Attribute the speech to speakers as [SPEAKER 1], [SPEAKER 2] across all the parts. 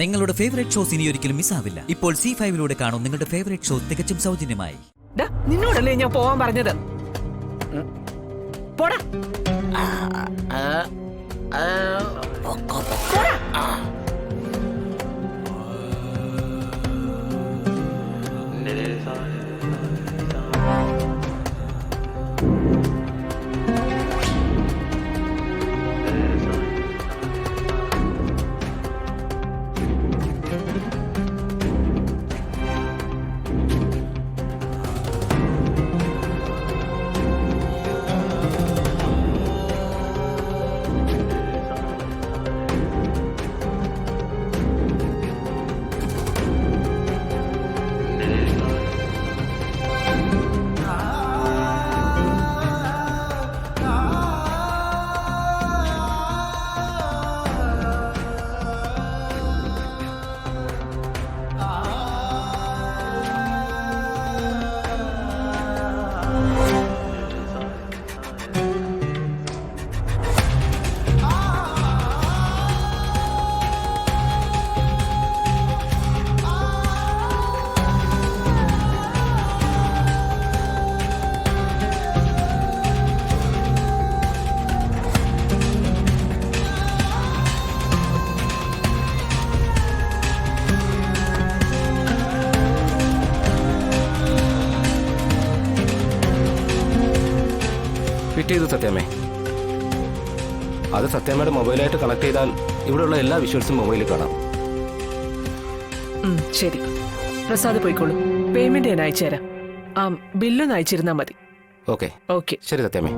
[SPEAKER 1] നിങ്ങളുടെ favourite shows ഇനി ഒരിക്കലും മിസ്സാവില്ല. ഇപ്പോൾ C5 കാണും നിങ്ങളുടെ ഫേവറേറ്റ് ഷോ തികച്ചും സൗജന്യമായി.
[SPEAKER 2] നിന്നോടല്ലേ ഞാൻ പോവാൻ പറഞ്ഞത്? പോടാ.
[SPEAKER 3] ഫിറ്റ് ചെയ്തു സത്യമേ. അത് സത്യമയുടെ മൊബൈലായിട്ട് കണക്ട് ചെയ്താൽ ഇവിടെയുള്ള എല്ലാ വിഷ്വൽസും മൊബൈലിൽ കാണാം.
[SPEAKER 2] ശരി, പ്രസാദ് പോയിക്കോളൂ. പേയ്മെന്റ് ഞാൻ അയച്ചുതരാം. ബില്ലൊന്ന് അയച്ചിരുന്നാ മതി.
[SPEAKER 3] Okay
[SPEAKER 2] okay.
[SPEAKER 3] ശരി സത്യമേ.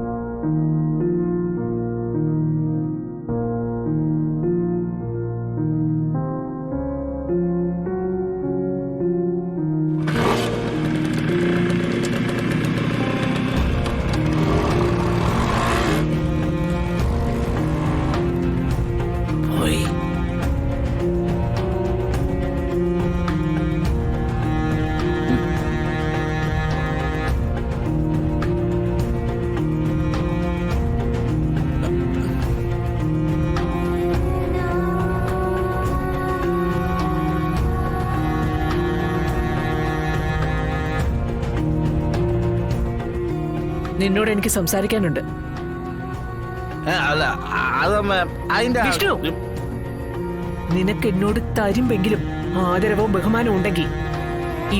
[SPEAKER 2] നിന്നോട് എനിക്ക് സംസാരിക്കാനുണ്ട്. വിഷ്ണു, നിനക്ക് എന്നോട് തരുമ്പെങ്കിലും ആദരവും ബഹുമാനവും ഉണ്ടെങ്കിൽ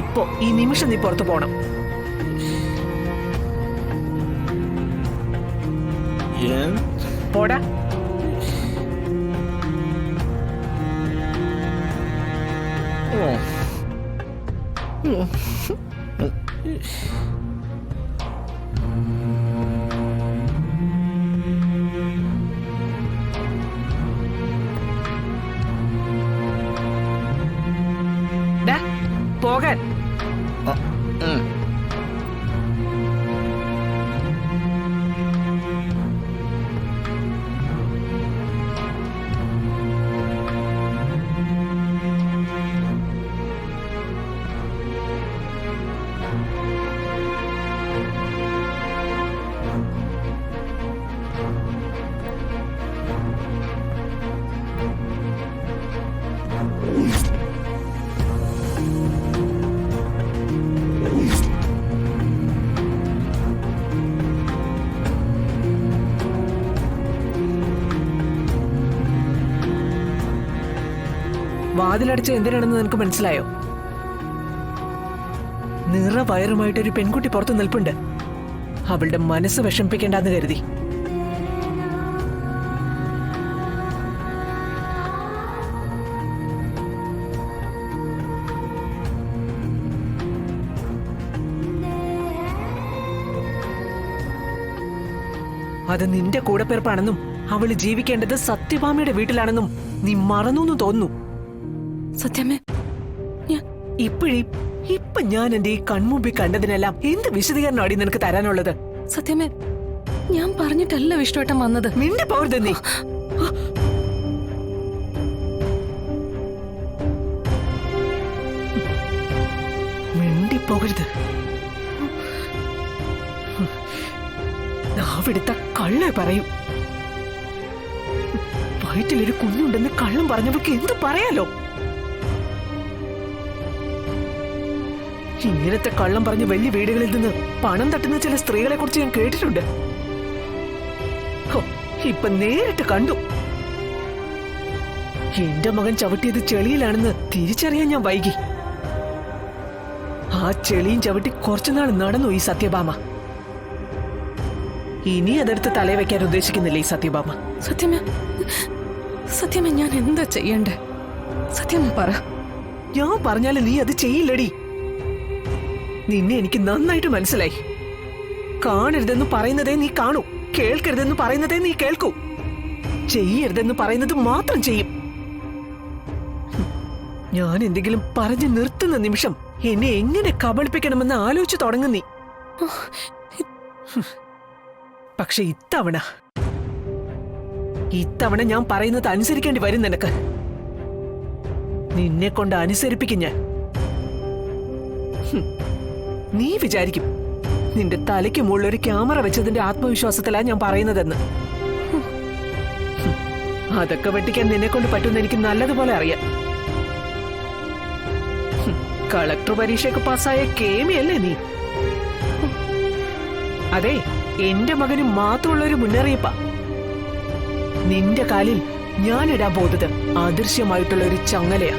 [SPEAKER 2] ഇപ്പോ ഈ നിമിഷം നീ പുറത്തു പോണം. പോടാ. പോകാൻ. വാതിലടച്ച് എന്തിനാണെന്ന് നിനക്ക് മനസ്സിലായോ? നിറ വയറുമായിട്ടൊരു പെൺകുട്ടി പുറത്തു നിൽപ്പുണ്ട്. അവളുടെ മനസ്സ് വിഷമിപ്പിക്കേണ്ടെന്ന് കരുതി. അത് നിന്റെ കൂടെപ്പിറപ്പാണെന്നും അവള് ജീവിക്കേണ്ടത് സത്യഭാമയുടെ വീട്ടിലാണെന്നും നീ മറന്നു തോന്നുന്നു.
[SPEAKER 4] സത്യമേ,
[SPEAKER 2] ഇപ്പൊ ഞാൻ എന്റെ ഈ കൺമുമ്പിൽ കണ്ടതിനെല്ലാം എന്ത് വിശദീകരണമാണ് നിനക്ക് തരാനുള്ളത്?
[SPEAKER 4] സത്യമേ, ഞാൻ പറഞ്ഞിട്ടല്ല വിഷ്ണുവേട്ടൻ വന്നത്.
[SPEAKER 2] നിന്റെ പോകരുത് നീ. മിണ്ടിപ്പോകരുത്. നാവിടുത്ത കള്ളേ പറയൂ. വയറ്റിലൊരു കുഞ്ഞുണ്ടെന്ന് കള്ളം പറഞ്ഞവർക്ക് എന്ത് പറയാലോ? ഇങ്ങനത്തെ കള്ളം പറഞ്ഞ് വലിയ വീടുകളിൽ നിന്ന് പണം തട്ടുന്ന ചില സ്ത്രീകളെ കുറിച്ച് ഞാൻ കേട്ടിട്ടുണ്ട്. ഹോ, ഇപ്പൊ നേരിട്ട് കണ്ടു. എന്റെ മകൻ ചവിട്ടിയത് ചെളിയിലാണെന്ന് തിരിച്ചറിയാൻ ഞാൻ വൈകി. ആ ചെളിയും ചവിട്ടി കുറച്ചുനാൾ നടന്നു ഈ സത്യഭാമ. ഇനി അതെടുത്ത് തലയിൽ വെക്കാൻ ഉദ്ദേശിക്കുന്നില്ല ഈ സത്യഭാമ.
[SPEAKER 4] സത്യമേ ഞാൻ എന്താ ചെയ്യണ്ടേ? സത്യം പറ.
[SPEAKER 2] ഞാൻ പറഞ്ഞാല് നീ അത് ചെയ്യില്ലടി. നിന്നെ എനിക്ക് നന്നായിട്ട് മനസ്സിലായി. കാണരുതെന്ന് പറയുന്നതേ നീ കാണൂ, കേൾക്കരുതെന്ന് പറയുന്നതേ നീ കേൾക്കൂ, ചെയ്യരുതെന്ന് പറയുന്നത് മാത്രം ചെയ്യും. ഞാൻ എന്തെങ്കിലും പറഞ്ഞു നിർത്തുന്ന നിമിഷം എന്നെ എങ്ങനെ കബളിപ്പിക്കണമെന്ന് ആലോചിച്ചു തുടങ്ങും നീ. പക്ഷെ ഇത്തവണ ഞാൻ പറയുന്നത് അനുസരിക്കേണ്ടി വരും നിനക്ക്. നിന്നെ കൊണ്ട് അനുസരിപ്പിക്കും ഞാൻ. നീ വിചാരിക്കും നിന്റെ തലയ്ക്ക് മുകളിൽ ഒരു ക്യാമറ വെച്ചതിന്റെ ആത്മവിശ്വാസത്തിലാ ഞാൻ പറയുന്നതെന്ന്. അതൊക്കെ വെട്ടിക്കാൻ നിന്നെ കൊണ്ട് പറ്റുമെന്ന് എനിക്ക് നല്ലതുപോലെ അറിയാം. കളക്ടർ പരീക്ഷയൊക്കെ പാസ്സായ കേമിയല്ലേ നീ? അതെ, എന്റെ മകന് മാത്രമുള്ള ഒരു മുന്നറിയിപ്പാ. നിന്റെ കാലിൽ ഞാൻ ഇടാൻ പോകുന്നത് അദൃശ്യമായിട്ടുള്ള ഒരു ചങ്ങലയാ.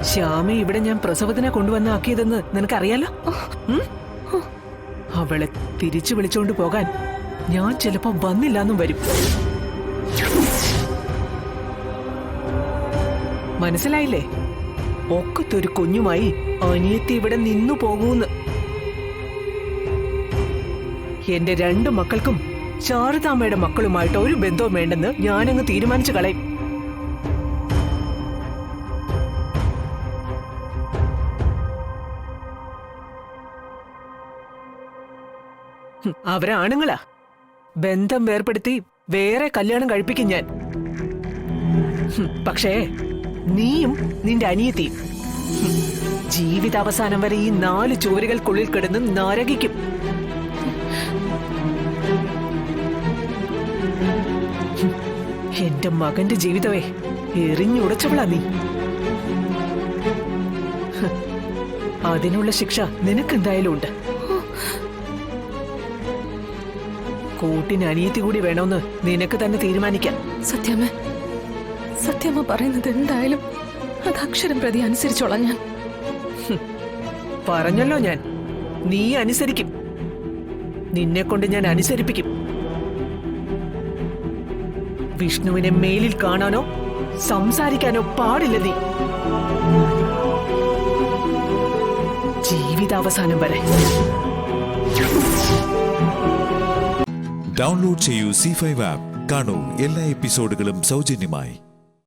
[SPEAKER 2] ശ്യാമി ഇവിടെ ഞാൻ പ്രസവത്തിനെ കൊണ്ടുവന്നാക്കിയതെന്ന് നിനക്കറിയാലോ. അവളെ തിരിച്ചു വിളിച്ചോണ്ട് പോകാൻ ഞാൻ ചിലപ്പോ വന്നില്ലാന്നും വരും. മനസ്സിലായില്ലേ? ഒക്കത്തൊരു കുഞ്ഞുമായി അനിയത്തി ഇവിടെ നിന്നു പോകൂന്ന്. എന്റെ 2 മക്കൾക്കും ശാരദാമ്മയുടെ മക്കളുമായിട്ട് ഒരു ബന്ധവും വേണ്ടെന്ന് ഞാനങ്ങ് തീരുമാനിച്ചു കളയും. അവരാണുങ്ങളാ. ബന്ധം വേർപ്പെടുത്തി വേറെ കല്യാണം കഴിപ്പിക്കും ഞാൻ. പക്ഷേ നീയും നിന്റെ അനിയത്തിയും ജീവിതാവസാനം വരെ ഈ 4 ചുവരുകൾക്കുള്ളിൽ കിടന്ന് നരകിക്കും. എന്റെ മകന്റെ ജീവിതമേ എറിഞ്ഞുടച്ചവളാ നീ. അതിനുള്ള ശിക്ഷ നിനക്കെന്തായാലും ഉണ്ട്. കൂട്ടിന് അനിയത്തി കൂടി വേണമെന്ന് നിനക്ക് തന്നെ തീരുമാനിക്കാം.
[SPEAKER 4] സത്യമ്മ പറയുന്നത് എന്തായാലും അത് അക്ഷരം പ്രതി അനുസരിച്ചോളാം ഞാൻ.
[SPEAKER 2] പറഞ്ഞല്ലോ ഞാൻ, നീ അനുസരിക്കും. നിന്നെ കൊണ്ട് ഞാൻ അനുസരിപ്പിക്കും. വിഷ്ണുവിനെ മേലിൽ കാണാനോ സംസാരിക്കാനോ പാടില്ല നീ, ജീവിതാവസാനം വരെ.
[SPEAKER 5] ഡൗൺലോഡ് ചെയ്യൂ C5 ആപ്പ്. കാണൂ എല്ലാ എപ്പിസോഡുകളും സൗജന്യമായി.